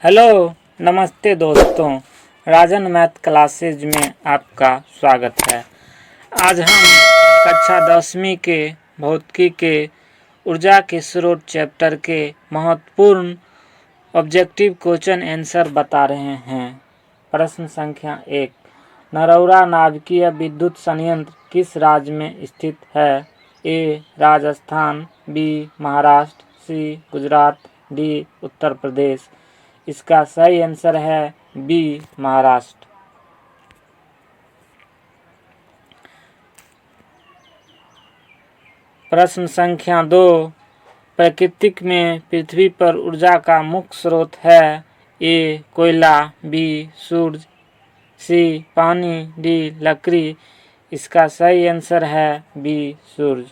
Hello, नमस्ते दोस्तों। राजन math classes में आपका स्वागत है। आज हम कक्षा 10वीं के भौतिकी के ऊर्जा के स्रोत चैप्टर के महत्वपूर्ण ऑब्जेक्टिव क्वेश्चन आंसर बता रहे हैं। प्रश्न संख्या 1, नरौरा नाभिकीय विद्युत संयंत्र किस राज्य में स्थित है? ए. राजस्थान, बी. महाराष्ट्र, सी. गुजरात, डी. उत्तर प्रदेश। इसका सही आंसर है बी. महाराष्ट्र। प्रश्न संख्या 2, प्रकृति में पृथ्वी पर ऊर्जा का मुख्य स्रोत है? ए. कोयला, बी. सूरज, सी. पानी, डी. लकड़ी। इसका सही आंसर है बी. सूरज।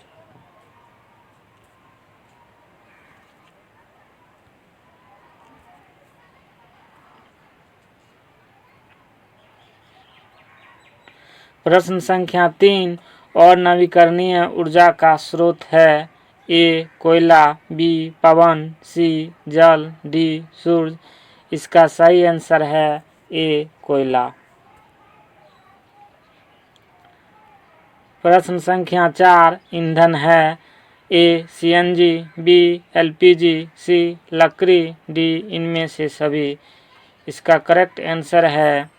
प्रश्न संख्या 3, और नवीकरणीय ऊर्जा का स्रोत है? ए. कोयला, बी. पवन, सी. जल, डी. सूरज। इसका सही आंसर है ए. कोयला। प्रश्न संख्या 4, ईंधन है? A. CNG, B. LPG, C. लकड़ी, डी. इनमें से सभी। इसका करेक्ट आंसर है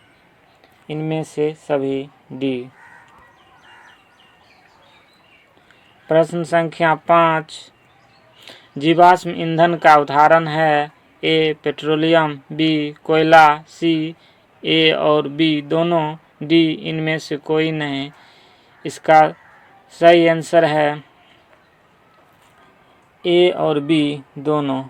इनमें से सभी, डी। प्रश्न संख्या 5, जीवाश्म ईंधन का उदाहरण है? ए. Petroleum, B. कोयला, सी. ए और बी दोनों, डी. इनमें से कोई नहीं। इसका सही आंसर है ए और बी दोनों।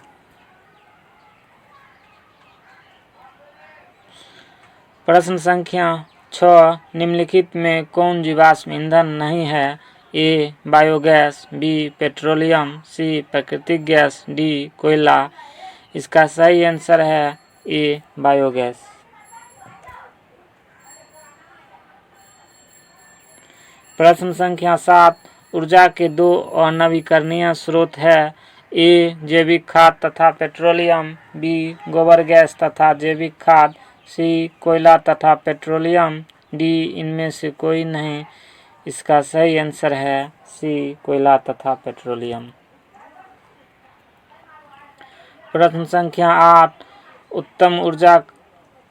प्रश्न संख्या 6, निम्नलिखित में कौन जीवाश्म ईंधन नहीं है? A. Biogas, B. Petroleum, C. प्राकृतिक गैस, डी. कोयला। इसका सही आंसर है ए. बायोगैस। प्रश्न संख्या 7, ऊर्जा के 2 अनवीकरणीय स्रोत है? ए. जैविक खाद तथा पेट्रोलियम, बी. गोबर गैस तथा जैविक खाद, सी. कोयला तथा पेट्रोलियम, डी. इनमें से कोई नहीं। इसका सही आंसर है सी. कोयला तथा पेट्रोलियम। प्रश्न संख्या 8, उत्तम ऊर्जा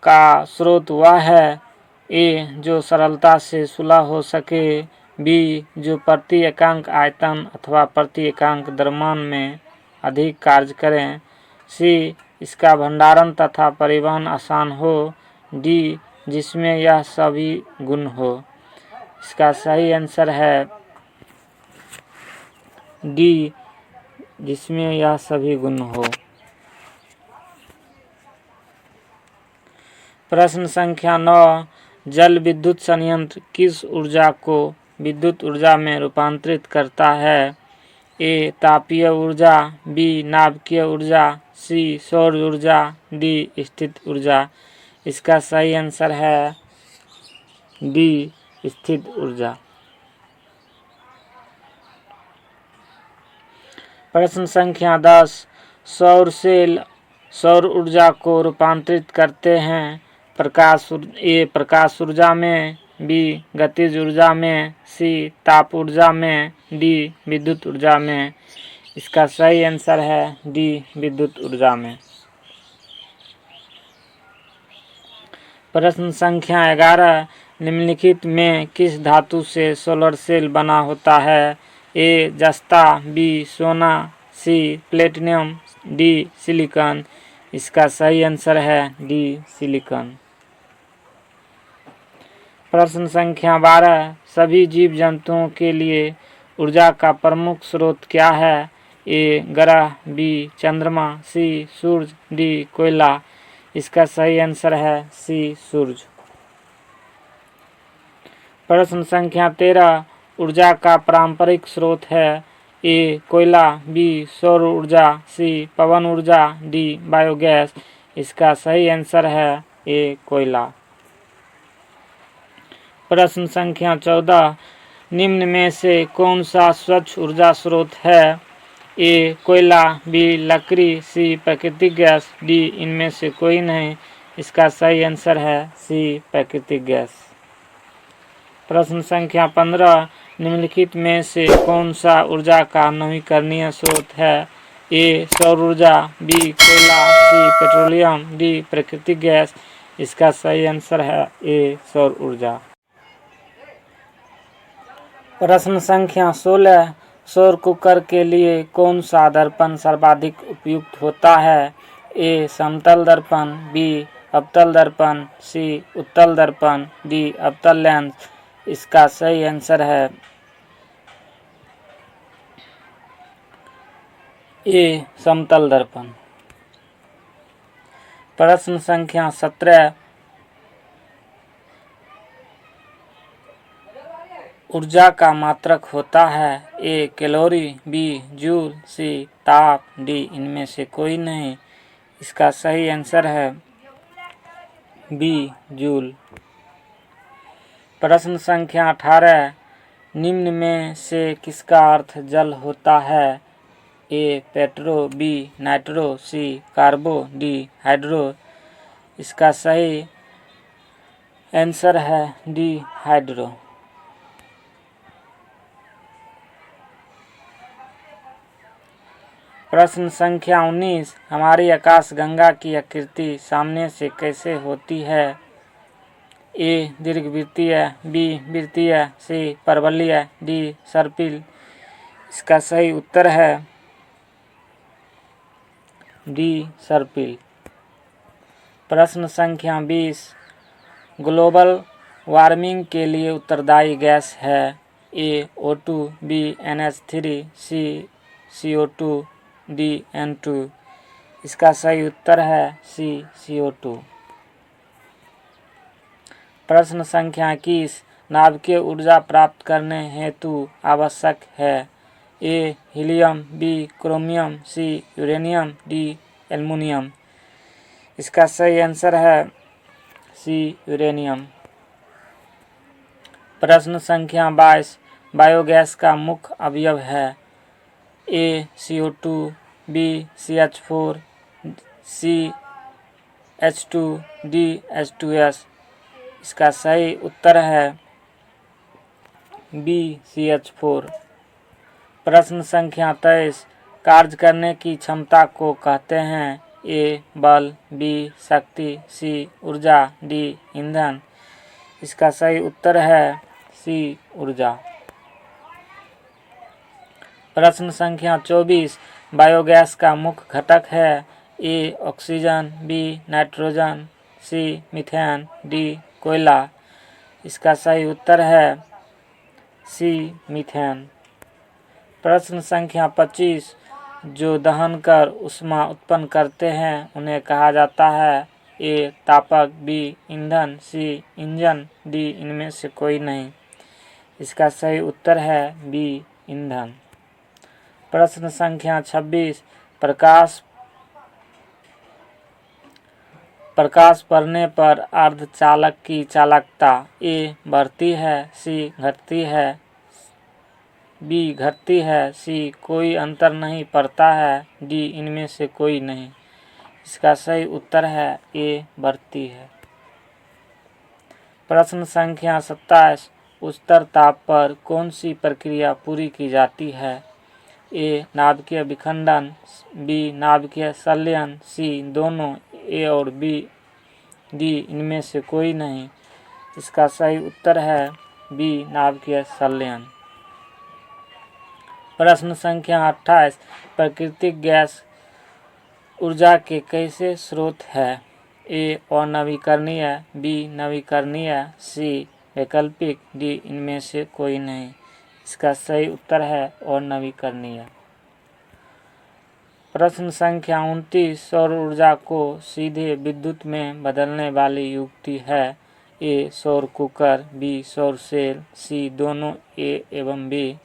का स्रोत वह है? ए. जो सरलता से सुलह हो सके, बी. जो प्रति एकांक आयतन अथवा प्रति एकांक द्रव्यमान में अधिक कार्य करें, सी. इसका भंडारण तथा परिवहन आसान हो, डी. जिसमें यह सभी गुण हो। इसका सही आंसर है डी. जिसमें यह सभी गुण हो। प्रश्न संख्या 9, जल विद्युत संयंत्र किस ऊर्जा को विद्युत ऊर्जा में रूपांतरित करता है? ए. तापीय ऊर्जा, बी. नाभिकीय ऊर्जा, सी. सौर ऊर्जा, डी. स्थित ऊर्जा। इसका सही आंसर है डी. स्थित ऊर्जा। प्रश्न संख्या 10, सौर सेल सौर ऊर्जा को रूपांतरित करते हैं? ए. प्रकाश ऊर्जा में, बी. गतिज ऊर्जा में, सी. ताप ऊर्जा में, डी. विद्युत ऊर्जा में। इसका सही आंसर है डी. विद्युत ऊर्जा में। प्रश्न संख्या 11, निम्नलिखित में किस धातु से सोलर सेल बना होता है? ए. जस्ता, बी. सोना, सी. Platinum, D. सिलिकॉन। इसका सही आंसर है डी. सिलिकॉन। प्रश्न संख्या 12, सभी जीव जंतुओं के लिए ऊर्जा का प्रमुख स्रोत क्या है? ए. ग्रह, बी. चंद्रमा, सी. सूरज, डी. कोयला। इसका सही आंसर है सी. सूरज। प्रश्न संख्या 13, ऊर्जा का पारंपरिक स्रोत है? ए. कोयला, बी. सौर ऊर्जा, सी. पवन ऊर्जा, डी. बायोगैस। इसका सही आंसर है ए. कोयला। प्रश्न संख्या 14, निम्न में से कौन सा स्वच्छ ऊर्जा स्रोत है? ए कोयला, बी लकड़ी, सी प्राकृतिक गैस, डी इनमें से कोई नहीं। इसका सही आंसर है सी प्राकृतिक गैस। प्रश्न संख्या 15, निम्नलिखित में से कौन सा ऊर्जा का नवीकरणीय स्रोत है? ए सौर ऊर्जा, बी कोयला, सी पेट्रोलियम, डी प्राकृतिक गैस। इसका सही आंसर है ए सौर ऊर्जा। प्रश्न संख्या 16, सौर कुकर के लिए कौन सा दर्पण सर्वाधिक उपयुक्त होता है? ए समतल दर्पण, बी अवतल दर्पण, सी उत्तल दर्पण, डी अवतल लेंस। इसका सही आंसर है ए समतल दर्पण। प्रश्न संख्या 17, ऊर्जा का मात्रक होता है? ए कैलोरी, बी जूल, सी ताप, डी इनमें से कोई नहीं। इसका सही आंसर है बी जूल। प्रश्न संख्या 18, निम्न में से किसका अर्थ जल होता है? ए पेट्रो, बी नाइट्रो, सी कार्बो, डी हाइड्रो। इसका सही आंसर है डी हाइड्रो। प्रश्न संख्या 19, हमारी आकाशगंगा की आकृति सामने से कैसे होती है? ए दीर्घवृत्तीय, बी वृत्तीय, सी परवलयी, डी सर्पिल। इसका सही उत्तर है डी सर्पिल। प्रश्न संख्या 20, ग्लोबल वार्मिंग के लिए उत्तरदायी गैस है? ए O2, बी NH3, सी CO2, डी N2। इसका सही उत्तर है सी CO2। प्रश्न संख्या 21, नाभिकीय ऊर्जा प्राप्त करने हेतु आवश्यक है? ए हीलियम, बी क्रोमियम, सी यूरेनियम, डी एल्युमिनियम। इसका सही आंसर है सी यूरेनियम। प्रश्न संख्या 22, बायोगैस का मुख्य अवयव है? ए CO2, बी CH4, सी H2, डी H2S। इसका सही उत्तर है बी CH4। प्रश्न संख्या 23, कार्य करने की क्षमता को कहते हैं? ए बल, बी शक्ति, सी ऊर्जा, डी ईंधन। इसका सही उत्तर है सी ऊर्जा। प्रश्न संख्या 24, बायोगैस का मुख्य घटक है? A oxygen, B nitrogen, C methane, D कोयला। इसका सही उत्तर है सी मीथेन। प्रश्न संख्या 25, जो दहन कर ऊष्मा उत्पन्न करते हैं उन्हें कहा जाता है? ए तापक, बी ईंधन, सी इंजन, डी इनमें से कोई नहीं। इसका सही उत्तर है बी ईंधन। प्रश्न संख्या 26, प्रकाश पड़ने पर अर्धचालक की चालकता ए बढ़ती है, सी घटती है, बी घटती है, सी कोई अंतर नहीं पड़ता है, डी इनमें से कोई नहीं। इसका सही उत्तर है ए बढ़ती है। प्रश्न संख्या 27, उच्चतर ताप पर कौन सी प्रक्रिया पूरी की जाती है? ए नाभिकीय विखंडन, बी नाभिकीय संलयन, सी दोनों, ए और बी, डी इनमें से कोई नहीं। इसका सही उत्तर है बी नाभिकीय संलयन। प्रश्न संख्या 28, प्राकृतिक गैस ऊर्जा के कैसे स्रोत है? ए अनवीकरणीय, बी नवीकरणीय, सी वैकल्पिक, डी इनमें से कोई नहीं। इसका सही उत्तर है अनवीकरणीय। प्रश्न संख्या 29, सौर ऊर्जा को सीधे विद्युत में बदलने वाली युक्ति है? ए सौर कुकर, बी सौर सेल, सी दोनों, ए एवं बी,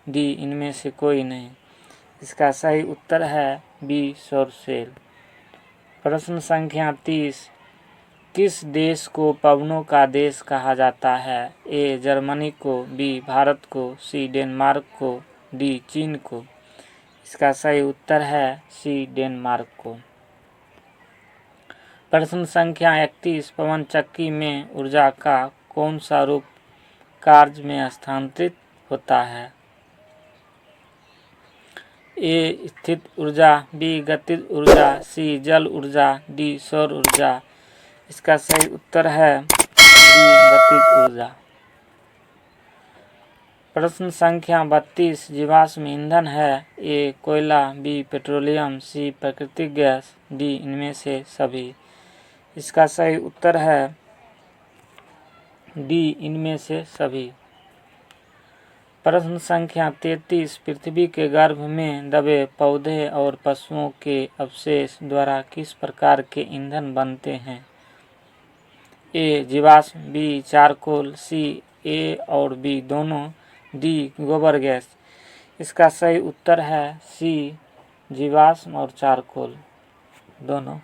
डी इनमें से कोई नहीं। इसका सही उत्तर है बी सौर सेल। प्रश्न संख्या 30, किस देश को पवनों का देश कहा जाता है? ए जर्मनी को, बी भारत को, सी डेनमार्क को, डी चीन को। इसका सही उत्तर है सी, डेनमार्क को। प्रश्न संख्या 31, पवन चक्की में ऊर्जा का कौन सा रूप कार्य में स्थानांतरित होता है? ए, स्थित ऊर्जा, बी, गतिज ऊर्जा, सी, जल ऊर्जा, डी, सौर ऊर्जा। इसका सही उत्तर है डी, गतिज ऊर्जा। प्रश्न संख्या 32, जीवाश्म ईंधन है? ए, कोयला, बी, पेट्रोलियम, सी, प्राकृतिक गैस, डी, इनमें से सभी। इसका सही उत्तर है डी, इनमें से सभी। प्रश्न संख्या 33, पृथ्वी के गर्भ में दबे पौधे और पशुओं के अवशेष द्वारा किस प्रकार के ईंधन बनते हैं? ए, जीवाश्म, बी, चारकोल, सी, ए और बी दोनों, डी, गोबर गैस। इसका सही उत्तर है सी, जीवाश्म और चारकोल दोनों।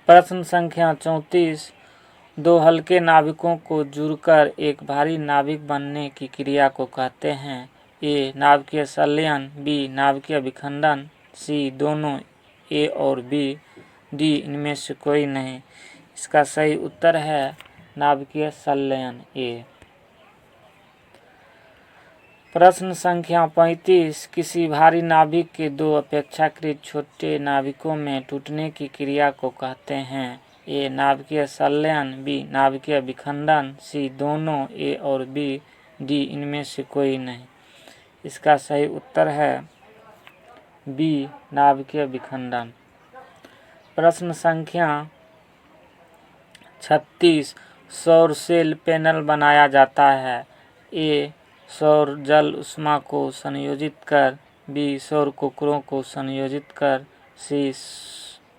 प्रश्न संख्या 34, दो हल्के नाभिकों को जुड़कर एक भारी नाभिक बनने की क्रिया को कहते हैं? ए, नाभिकीय संलयन, बी, नाभिकीय विखंडन, सी, दोनों, ए और बी, डी, इनमें से कोई नहीं। इसका सही उत्तर है नाभिकीय संलयन, ए। प्रश्न संख्या 35, किसी भारी नाभिक के दो अपेक्षाकृत छोटे नाभिकों में टूटने की क्रिया को कहते हैं? ए, नाभिकीय संलयन, बी, नाभिकीय विखंडन, सी, दोनों, ए और बी, डी, इनमें से कोई नहीं। इसका सही उत्तर है बी, नाभिकीय विखंडन। प्रश्न संख्या 36, सौर सेल पैनल बनाया जाता है? ए, सौर जल उष्मा को संयोजित कर, बी, सौर कुकरों को संयोजित कर, सी,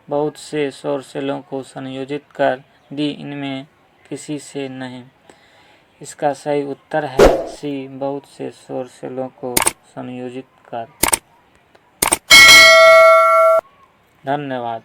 बहुत से सौर सेलों को संयोजित कर, डी, इनमें किसी से नहीं। इसका सही उत्तर है सी, बहुत से सौर सेलों को संयोजित कर। धन्यवाद।